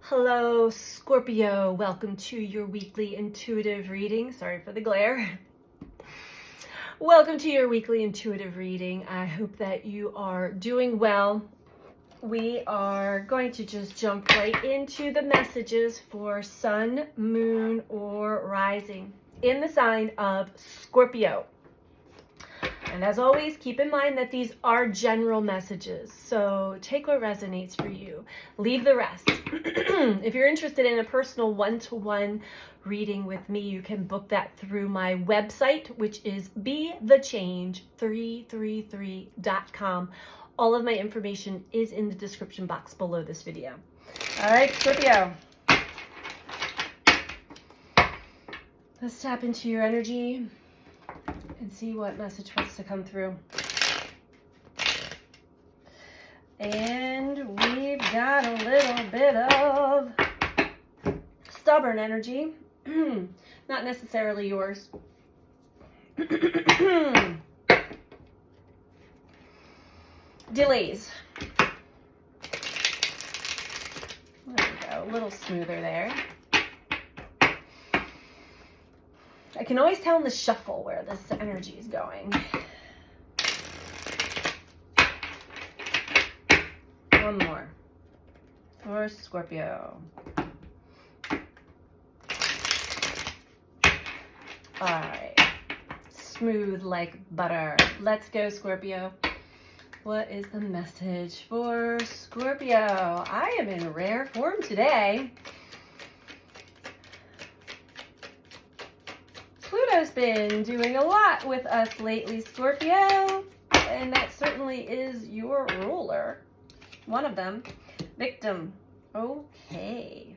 Hello, Scorpio. Welcome to your weekly intuitive reading. Sorry for the glare. Welcome to your weekly intuitive reading. I hope that you are doing well. We are going to just jump right into the messages for Sun, Moon, or Rising in the sign of Scorpio. And as always, keep in mind that these are general messages, so take what resonates for you. Leave the rest. If you're interested in a personal one-to-one reading with me, you can book that through my website, which is BeTheChange333.com. All of my information is in the description box below this video. All right, Scorpio. Let's tap into your energy and see what message wants to come through. And we've got a little bit of stubborn energy. Not necessarily yours. Delays. There we go, a little smoother there. I can always tell in the shuffle where this energy is going. One more for Scorpio. All right, smooth like butter. Let's go, Scorpio. What is the message for Scorpio? I am in rare form today. Pluto's been doing a lot with us lately, Scorpio, and that certainly is your ruler. One of them. Victim. Okay.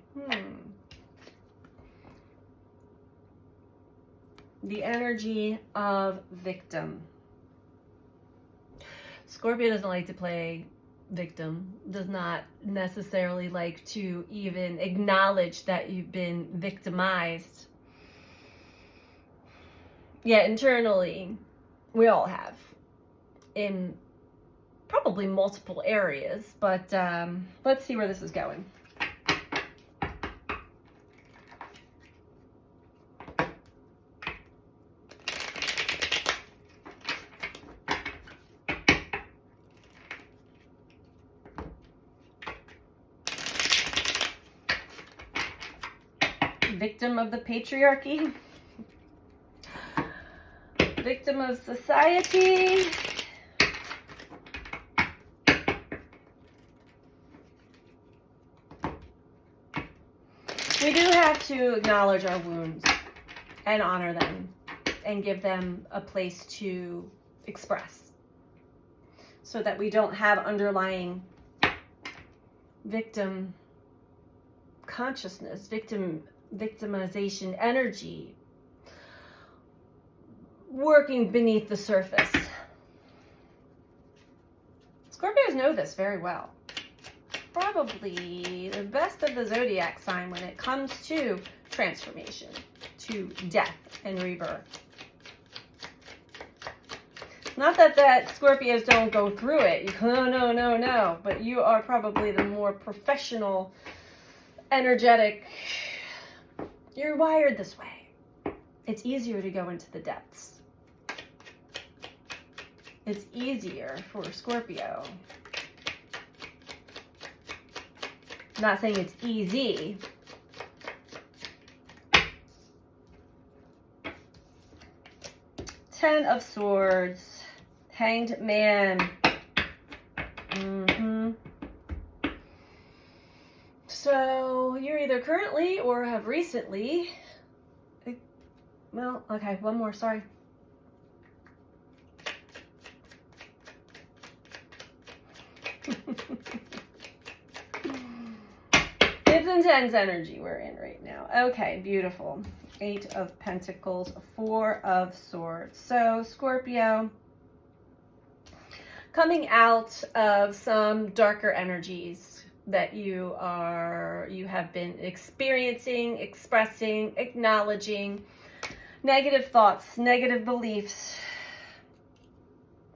The energy of victim. Scorpio doesn't like to play victim, does not necessarily like to even acknowledge that you've been victimized. Yeah, internally, we all have, in probably multiple areas, but let's see where this is going. Victim of the patriarchy. Victim of society. We do have to acknowledge our wounds and honor them and give them a place to express so that we don't have underlying victim consciousness, victimization energy working beneath the surface. Scorpios know this very well. Probably the best of the zodiac sign when it comes to transformation, to death and rebirth. Not that Scorpios don't go through it. No. But you are probably the more professional, energetic. You're wired this way. It's easier to go into the depths. It's easier for Scorpio. Not saying it's easy. Ten of Swords. Hanged Man. So you're either currently or have recently... Well, okay, one more, sorry. It's intense energy we're in right now. Okay, beautiful. 8 of Pentacles, 4 of Swords. So, Scorpio, coming out of some darker energies that you have been experiencing, expressing, acknowledging, negative thoughts, negative beliefs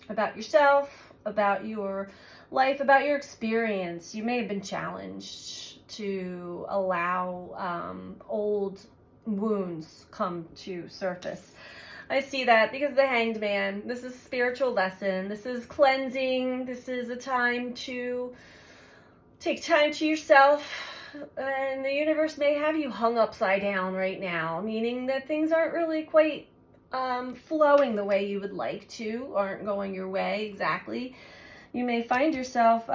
about yourself, about your life, about your experience. You may have been challenged to allow old wounds come to surface. I see that because the Hanged Man, this is a spiritual lesson. This is cleansing. This is a time to take time to yourself. And the universe may have you hung upside down right now, meaning that things aren't really quite flowing the way you would like to, aren't going your way exactly. You may find yourself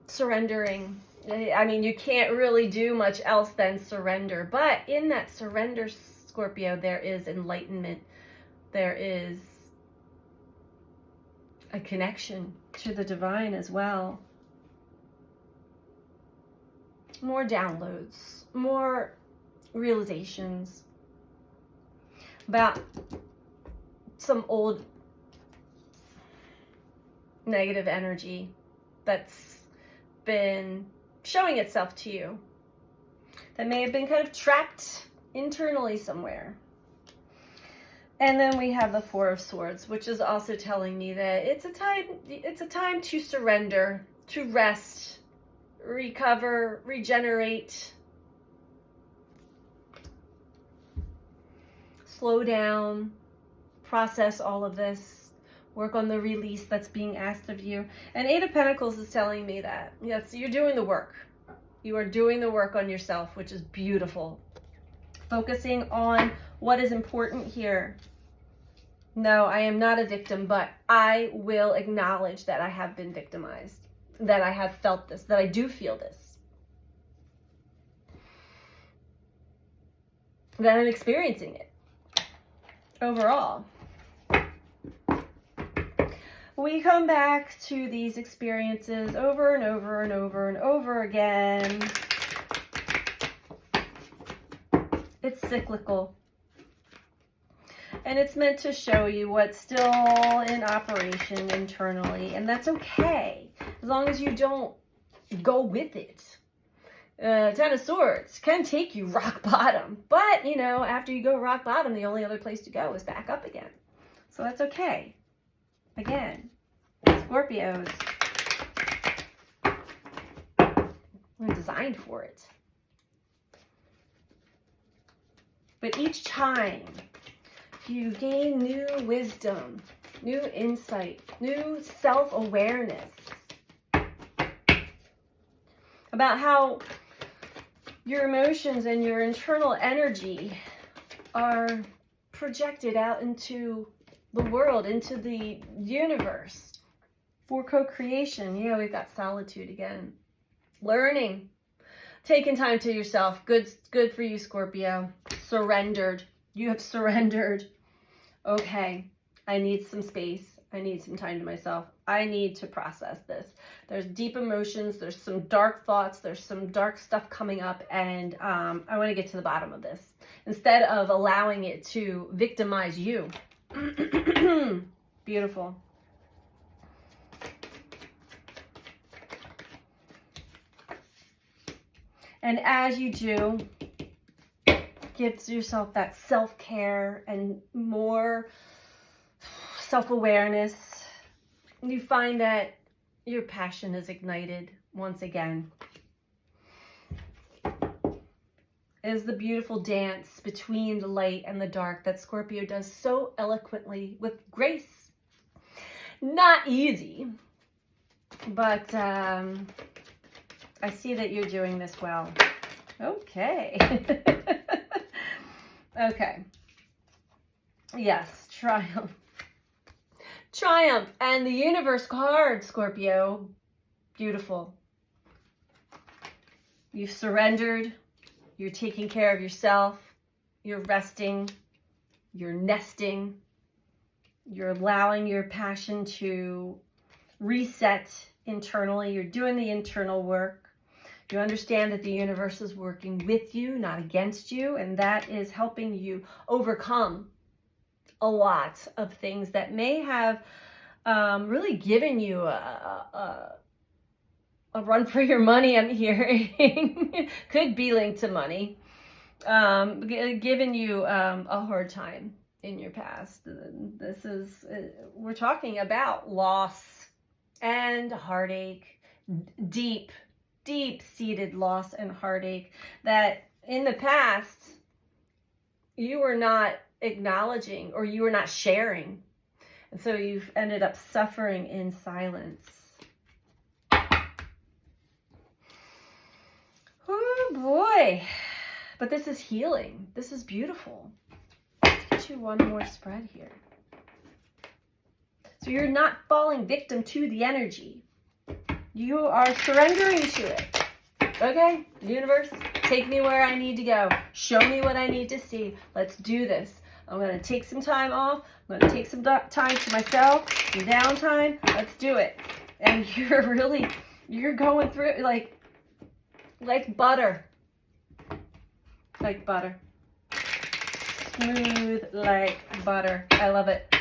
surrendering. I mean, you can't really do much else than surrender. But in that surrender, Scorpio, there is enlightenment. There is a connection to the divine as well. More downloads, more realizations about some old negative energy that's been showing itself to you, that may have been kind of trapped internally somewhere. And then we have the Four of Swords, which is also telling me that it's a time to surrender, to rest, recover, regenerate, slow down, process all of this, work on the release that's being asked of you. And Eight of Pentacles is telling me that, yes, you're doing the work. You are doing the work on yourself, which is beautiful. Focusing on what is important here. No, I am not a victim, but I will acknowledge that I have been victimized, that I have felt this, that I do feel this, that I'm experiencing it overall. We come back to these experiences over and over and over and over again. It's cyclical. And it's meant to show you what's still in operation internally. And that's okay, as long as you don't go with it. Ten of Swords can take you rock bottom. But, you know, after you go rock bottom, the only other place to go is back up again. So that's okay. Again, Scorpios, we're designed for it. But each time you gain new wisdom, new insight, new self-awareness about how your emotions and your internal energy are projected out into the world, into the universe for co-creation. Yeah, we've got solitude again. Learning, taking time to yourself. Good for you, Scorpio. Surrendered. You have surrendered. Okay, I need some space. I need some time to myself. I need to process this. There's deep emotions. There's some dark thoughts. There's some dark stuff coming up, and I want to get to the bottom of this instead of allowing it to victimize you. Beautiful. And as you do, give yourself that self-care and more self-awareness. You find that your passion is ignited once again. It is the beautiful dance between the light and the dark that Scorpio does so eloquently with grace. Not easy, but I see that you're doing this well. Okay. Okay. Yes, triumph. Triumph and the universe card, Scorpio. Beautiful. You've surrendered. You're taking care of yourself. You're resting. You're nesting. You're allowing your passion to reset internally. You're doing the internal work. You understand that the universe is working with you, not against you, and that is helping you overcome a lot of things that may have really given you a run for your money, I'm hearing. Could be linked to money. Given you a hard time in your past. This is, we're talking about loss and heartache, deep deep-seated loss and heartache that in the past you were not acknowledging or you were not sharing. And so you've ended up suffering in silence. Oh boy. But this is healing. This is beautiful. Let's get you one more spread here. So you're not falling victim to the energy. You are surrendering to it. Okay, universe, take me where I need to go. Show me what I need to see. Let's do this. I'm going to take some time off. I'm going to take some time to myself, some downtime. Let's do it. And you're going through it like butter. Like butter. Smooth like butter. I love it.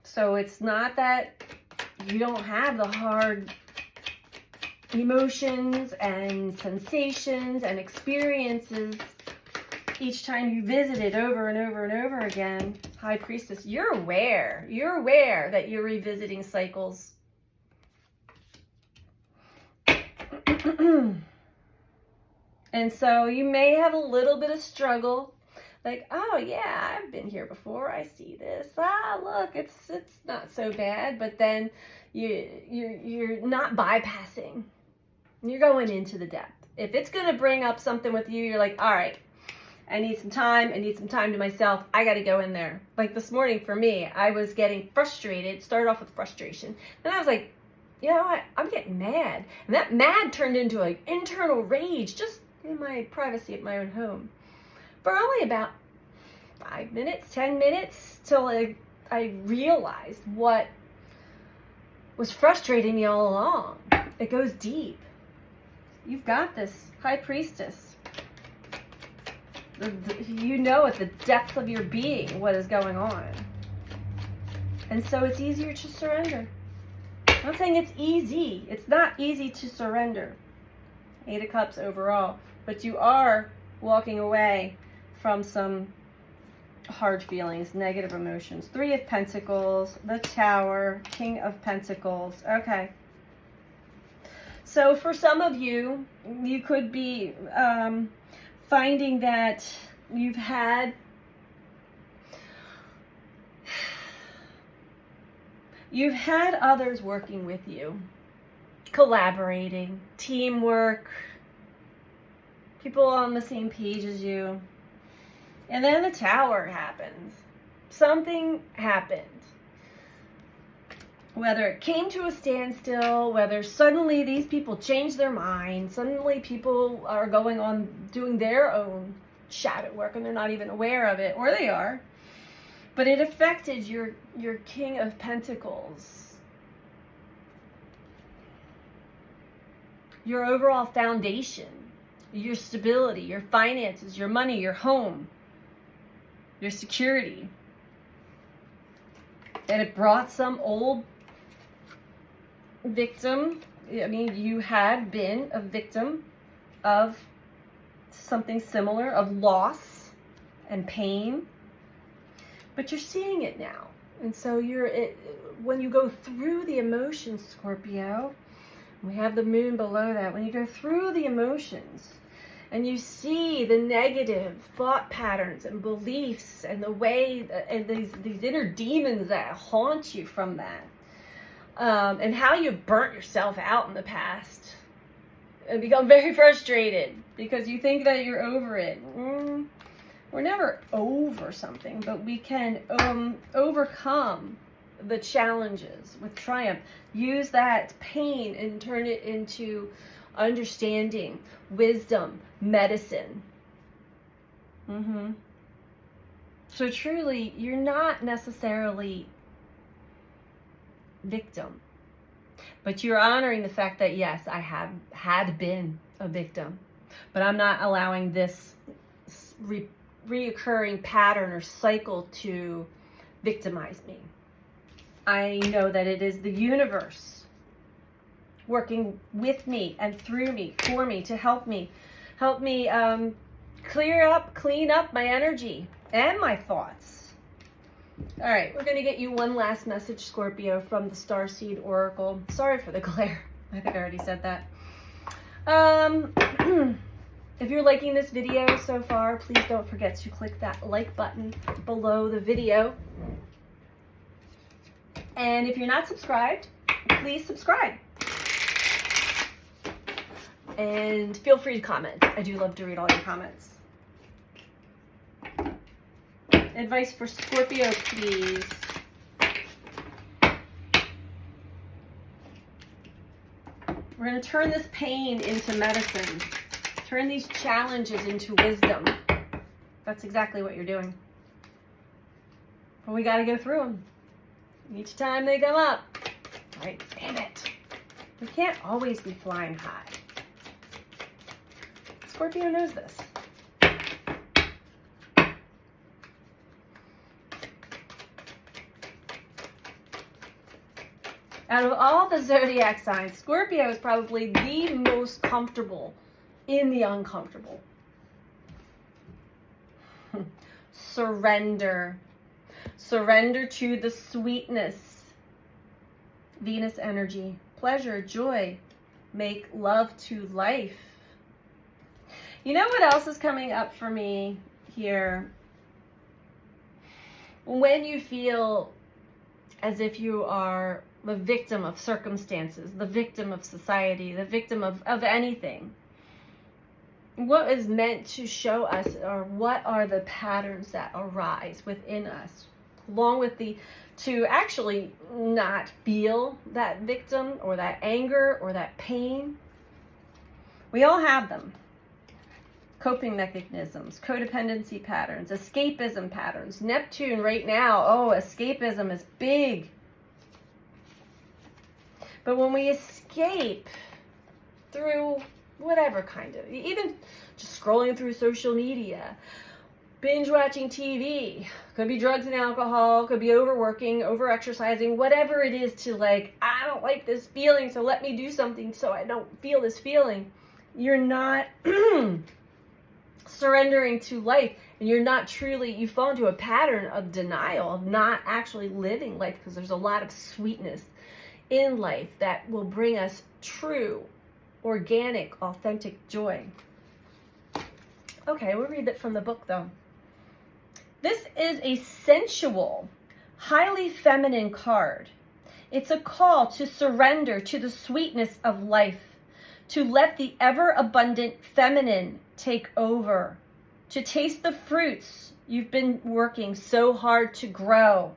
So it's not that you don't have the hard emotions and sensations and experiences each time you visit it over and over and over again. High Priestess, you're aware that you're revisiting cycles. And so you may have a little bit of struggle. Like, oh yeah, I've been here before. I see this. Ah, look, it's not so bad. But then you're not bypassing. You're going into the depth. If it's going to bring up something with you, you're like, all right, I need some time. I need some time to myself. I got to go in there. Like this morning for me, I was getting frustrated. Started off with frustration. Then I was like, you know what? I'm getting mad. And that mad turned into an internal rage just in my privacy of my own home. For only about 5 minutes, 10 minutes, till I realized what was frustrating me all along. It goes deep. You've got this, High Priestess. You know at the depth of your being what is going on. And so it's easier to surrender. I'm not saying it's easy. It's not easy to surrender. 8 of Cups overall. But you are walking away from some hard feelings, negative emotions. 3 of Pentacles, the Tower, King of Pentacles. Okay. So for some of you, you could be finding that you've had others working with you, collaborating, teamwork, people on the same page as you. And then the Tower happens. Something happened. Whether it came to a standstill, whether suddenly these people changed their mind, suddenly people are going on doing their own shadow work and they're not even aware of it, or they are. But it affected your King of Pentacles. Your overall foundation, your stability, your finances, your money, your home, your security. And it brought some old victim. I mean, you had been a victim of something similar, of loss and pain, but you're seeing it now. And so when you go through the emotions, Scorpio, we have the moon below that, when you go through the emotions and you see the negative thought patterns and beliefs and the way, and these inner demons that haunt you from that, and how you've burnt yourself out in the past and become very frustrated because you think that you're over it. We're never over something, but we can overcome the challenges with triumph. Use that pain and turn it into understanding, wisdom, medicine. So truly, you're not necessarily victim, but you're honoring the fact that yes, I had been a victim, but I'm not allowing this reoccurring pattern or cycle to victimize me. I know that it is the universe working with me and through me, for me, to help me clean up my energy and my thoughts. All right, we're going to get you one last message, Scorpio, from the Starseed Oracle. Sorry for the glare. I think I already said that. If you're liking this video so far, please don't forget to click that like button below the video. And if you're not subscribed, please subscribe. And feel free to comment. I do love to read all your comments. Advice for Scorpio, please. We're going to turn this pain into medicine. Turn these challenges into wisdom. That's exactly what you're doing. But we got to go through them. Each time they come up. Right? Damn it. We can't always be flying high. Scorpio knows this. Out of all the zodiac signs, Scorpio is probably the most comfortable in the uncomfortable. Surrender. Surrender to the sweetness. Venus energy. Pleasure, joy. Make love to life. You know what else is coming up for me here? When you feel as if you are the victim of circumstances, the victim of society, the victim of anything. What is meant to show us, or what are the patterns that arise within us, along with to actually not feel that victim or that anger or that pain. We all have them. Coping mechanisms, codependency patterns, escapism patterns. Neptune right now, escapism is big. But when we escape through whatever kind of, even just scrolling through social media, binge watching TV, could be drugs and alcohol, could be overworking, over-exercising, whatever it is to I don't like this feeling, so let me do something so I don't feel this feeling. You're not surrendering to life, and you're not truly, you fall into a pattern of denial, of not actually living life, because there's a lot of sweetness in life that will bring us true, organic, authentic joy. Okay, we'll read it from the book though. This is a sensual, highly feminine card. It's a call to surrender to the sweetness of life, to let the ever-abundant feminine take over, to taste the fruits you've been working so hard to grow,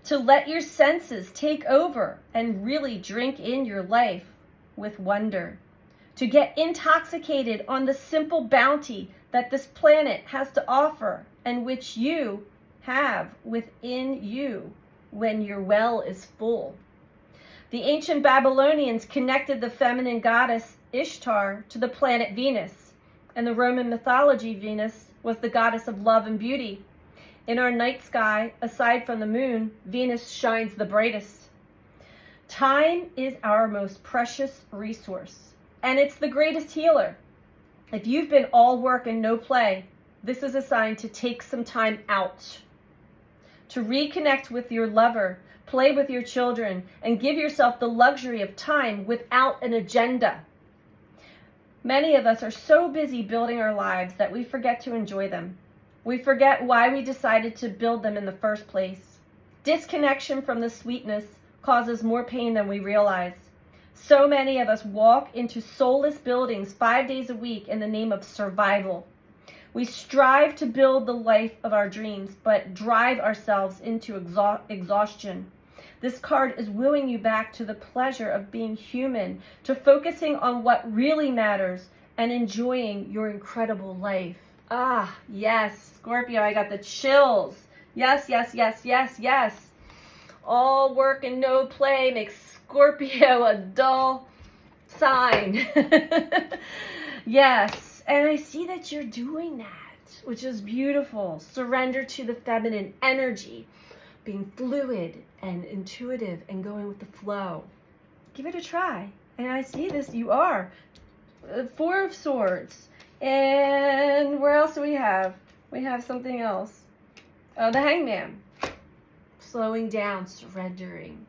to let your senses take over and really drink in your life with wonder, to get intoxicated on the simple bounty that this planet has to offer and which you have within you when your well is full. The ancient Babylonians connected the feminine goddess Ishtar to the planet Venus, and the Roman mythology Venus was the goddess of love and beauty. In our night sky, aside from the moon, Venus shines the brightest. Time is our most precious resource, and it's the greatest healer. If you've been all work and no play, this is a sign to take some time out, to reconnect with your lover, play with your children, and give yourself the luxury of time without an agenda. Many of us are so busy building our lives that we forget to enjoy them. We forget why we decided to build them in the first place. Disconnection from the sweetness causes more pain than we realize. So many of us walk into soulless buildings 5 days a week in the name of survival. We strive to build the life of our dreams, but drive ourselves into exhaustion. This card is wooing you back to the pleasure of being human, to focusing on what really matters and enjoying your incredible life. Ah, yes, Scorpio, I got the chills. Yes, yes, yes, yes, yes. All work and no play makes Scorpio a dull sign. Yes, and I see that you're doing that, which is beautiful. Surrender to the feminine energy, being fluid and intuitive and going with the flow. Give it a try. And I see this, you are. Four of Swords. And where else do we have? We have something else. The Hangman. Slowing down, surrendering.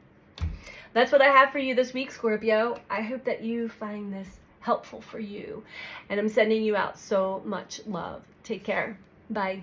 that's what I have for you this week, Scorpio. I hope that you find this helpful for you. And I'm sending you out so much love. Take care. Bye.